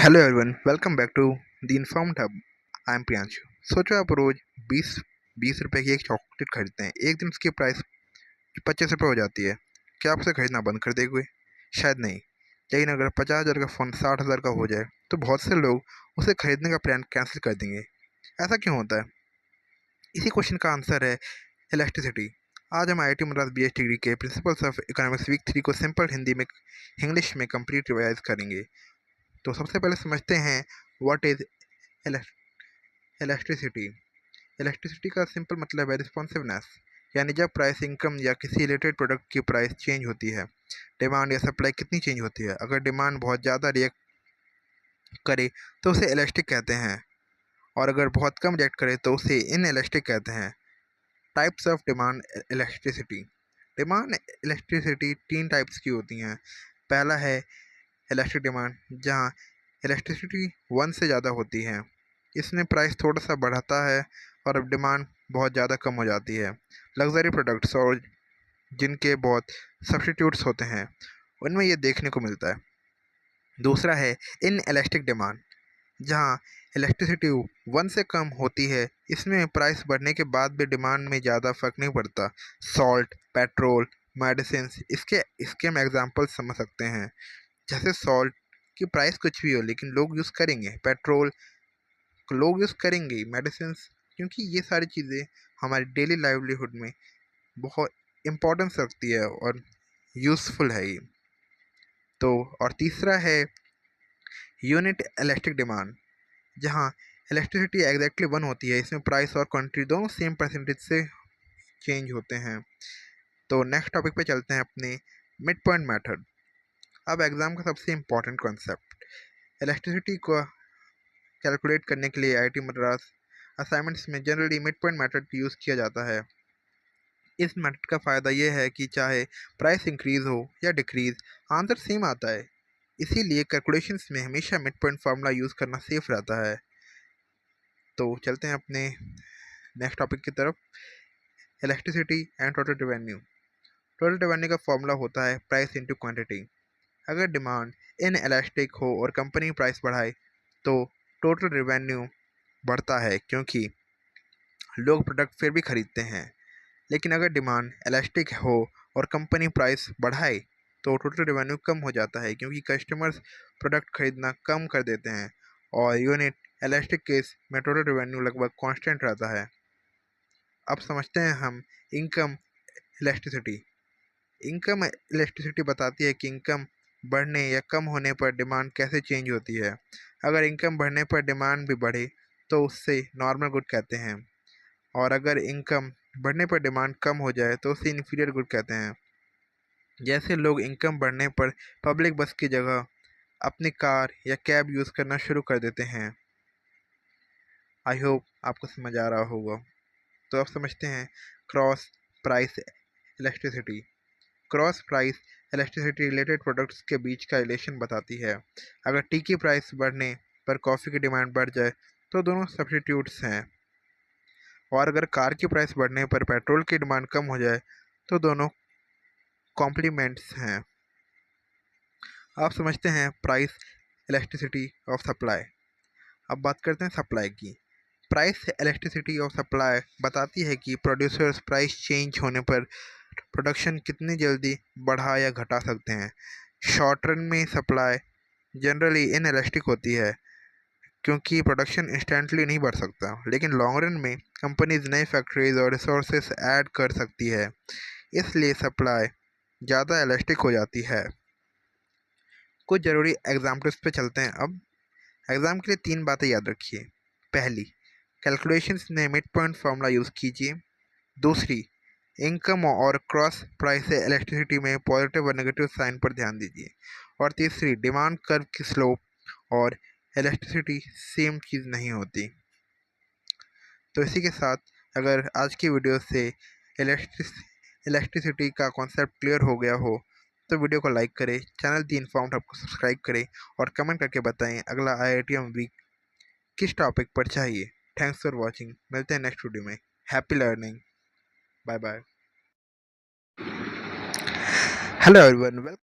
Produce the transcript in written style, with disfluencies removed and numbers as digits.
Hello everyone, welcome back to the informed hub. I am Priyanshu. सोचो आप रोज 20 रुपए की एक चॉकलेट खरीदते हैं, एक दिन उसकी प्राइस 25 रुपये हो जाती है। क्या आप उसे खरीदना बंद कर देंगे? शायद नहीं। लेकिन अगर 50,000 का फ़ोन 60,000 का हो जाए तो बहुत से लोग उसे खरीदने का प्लान कैंसिल कर देंगे। ऐसा क्यों होता है? इसी क्वेश्चन का आंसर है इलेक्ट्रिसिटी। आज हम IIT मद्रास BS डिग्री के प्रिंसिपल्स ऑफ इकोनॉमिक्स वीक 3 को सिंपल हिंदी में इंग्लिश में कंप्लीट रिवाइज करेंगे। तो सबसे पहले समझते हैं व्हाट इज इलेक्ट्रिसिटी। इलेक्ट्रिसिटी का सिंपल मतलब है रिस्पॉन्सिवनेस, यानी जब प्राइस, इनकम या किसी रिलेटेड प्रोडक्ट की प्राइस चेंज होती है, डिमांड या सप्लाई कितनी चेंज होती है। अगर डिमांड बहुत ज़्यादा रिएक्ट करे तो उसे इलास्टिक कहते हैं, और अगर बहुत कम रिएक्ट करे तो उसे इन इलास्टिक कहते हैं। Types of demand electricity. Demand electricity 3 types की होती हैं। पहला है इलेक्ट्रिक डिमांड, जहाँ इलेक्ट्रिसिटी 1 से ज़्यादा होती है। इसमें प्राइस थोड़ा सा बढ़ता है और अब डिमांड बहुत ज़्यादा कम हो जाती है। लग्जरी प्रोडक्ट्स और जिनके बहुत सब्स्टिट्यूट्स होते हैं, उनमें ये देखने को मिलता है। दूसरा है इन इलास्टिक डिमांड, जहाँ इलेक्ट्रिसिटी 1 से कम होती है। इसमें प्राइस बढ़ने के बाद भी डिमांड में ज़्यादा फर्क नहीं पड़ता। सॉल्ट, पेट्रोल, मेडिसिन, इसके हम एग्जाम्पल समझ सकते हैं। जैसे सॉल्ट की प्राइस कुछ भी हो लेकिन लोग यूज़ करेंगे, पेट्रोल लोग यूज़ करेंगे, मेडिसिन, क्योंकि ये सारी चीज़ें हमारी डेली लाइवलीहुड में बहुत इम्पोर्टेंस रखती है और यूज़फुल है ये। तो और तीसरा है यूनिट इलेक्ट्रिक डिमांड, जहाँ इलेक्ट्रिसिटी एग्जैक्टली 1 होती है। इसमें प्राइस और क्वांटिटी दोनों सेम परसेंटेज से चेंज होते हैं। तो नेक्स्ट टॉपिक पे चलते हैं अपने मिड पॉइंट मेथड। अब एग्ज़ाम का सबसे इम्पॉर्टेंट कॉन्सेप्ट, इलेक्ट्रिसिटी को कैलकुलेट करने के लिए IIT मद्रास असाइनमेंट्स में generally mid point method use किया जाता है। इस मेथड का फ़ायदा यह है कि चाहे प्राइस इंक्रीज़ हो या डिक्रीज़, आंसर सेम आता है। इसीलिए कैलकुलेशंस में हमेशा मिड पॉइंट फार्मूला यूज़ करना सेफ रहता है। तो चलते हैं अपने नेक्स्ट टॉपिक की तरफ, electricity and total revenue. Total revenue का फॉर्मूला होता है प्राइस इंटू क्वांटिटी। अगर डिमांड इन इलास्टिक हो और कंपनी प्राइस बढ़ाए तो टोटल रेवेन्यू बढ़ता है, क्योंकि लोग प्रोडक्ट फिर भी खरीदते हैं। लेकिन अगर डिमांड इलास्टिक हो और कंपनी प्राइस बढ़ाए तो टोटल रेवेन्यू कम हो जाता है, क्योंकि कस्टमर्स प्रोडक्ट खरीदना कम कर देते हैं। और यूनिट इलास्टिक केस में टोटल रेवेन्यू लगभग कांस्टेंट रहता है। अब समझते हैं हम इनकम इलास्टिसिटी। इनकम इलास्टिसिटी बताती है कि इनकम बढ़ने या कम होने पर डिमांड कैसे चेंज होती है। अगर इनकम बढ़ने पर डिमांड भी बढ़े तो उससे नॉर्मल गुड कहते हैं, और अगर इनकम बढ़ने पर डिमांड कम हो जाए तो उसे इन्फीरियर गुड कहते हैं। जैसे लोग इनकम बढ़ने पर पब्लिक बस की जगह अपनी कार या कैब यूज़ करना शुरू कर देते हैं। आई होप आपको समझ आ रहा होगा। तो अब समझते हैं cross price elasticity. Cross price elasticity related products के बीच का रिलेशन बताती है। अगर टी की प्राइस बढ़ने पर कॉफ़ी की डिमांड बढ़ जाए तो दोनों सब्स्टिट्यूट्स हैं, और अगर कार की प्राइस बढ़ने पर पेट्रोल की डिमांड कम हो जाए तो दोनों कॉम्प्लीमेंट्स हैं। आप समझते हैं प्राइस इलेक्ट्रिसिटी ऑफ सप्लाई। अब बात करते हैं सप्लाई की। प्राइस इलेक्ट्रिसिटी ऑफ सप्लाई बताती है कि प्रोड्यूसर्स प्राइस चेंज होने पर प्रोडक्शन कितनी जल्दी बढ़ा या घटा सकते हैं। शॉर्ट रन में सप्लाई जनरली इनइलास्टिक होती है, क्योंकि प्रोडक्शन इंस्टेंटली नहीं बढ़ सकता। लेकिन लॉन्ग रन में कंपनीज नई फैक्ट्रीज और रिसोर्सेस ऐड कर सकती है, इसलिए सप्लाई ज़्यादा इलास्टिक हो जाती है। कुछ ज़रूरी एग्जाम्पल्स पे चलते हैं। अब एग्ज़ाम के लिए 3 बातें याद रखिए। पहली, कैलकुलेशंस में मिड पॉइंट फार्मूला यूज़ कीजिए। दूसरी, इनकम और क्रॉस प्राइस इलेक्ट्रिसिटी में पॉजिटिव और नेगेटिव साइन पर ध्यान दीजिए। और तीसरी, डिमांड कर्व की स्लोप और इलेक्ट्रिसिटी सेम चीज़ नहीं होती। तो इसी के साथ अगर आज की वीडियो से इलेक्ट्रिसिटी का कॉन्सेप्ट क्लियर हो गया हो तो वीडियो को लाइक करें, चैनल दी इन्फॉर्म्ड आपको सब्सक्राइब करें और कमेंट करके बताएं अगला IITM वीक किस टॉपिक पर चाहिए। Thanks for watching. मिलते हैं नेक्स्ट वीडियो में। Happy learning. Bye bye. Hello everyone, welcome.